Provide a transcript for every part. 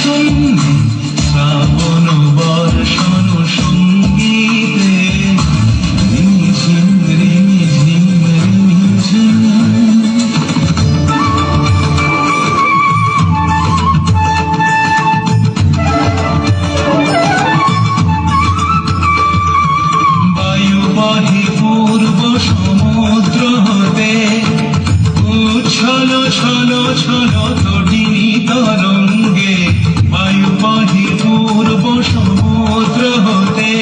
সঙ্গী শ্রাবণ বর্ষণ সঙ্গীতে রিমঝিম রিমঝিম রিমঝিম। বায়ু বহে পূর্ব সমুদ্র হতে, উচ্ছল ছল ছল তটিনী তরঙ্গে। বায়ু বহে পূর্ব সমুদ্র হতে,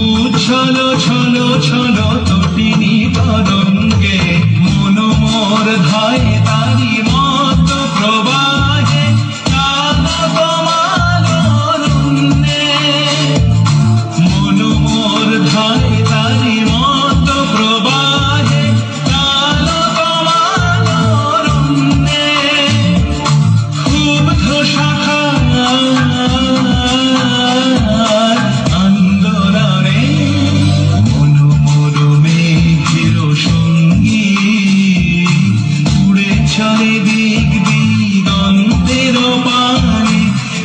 উচ্ছল ছল ছল তটিনী তরঙ্গে। মন মোর ধায় তারি মত প্রবাহে, কালকমালরণ্যে। মন মোর ধায় তারি মত প্রবাহে, কালকমালরণ্যে। ক্ষুব্ধ শাখার আন্দোলনে মন মোর মেঘের সঙ্গী। উড়ে চলে দিক দিগন্তের পানে,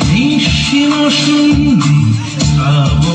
নিঃসীম সঙ্গী শ্রাবণ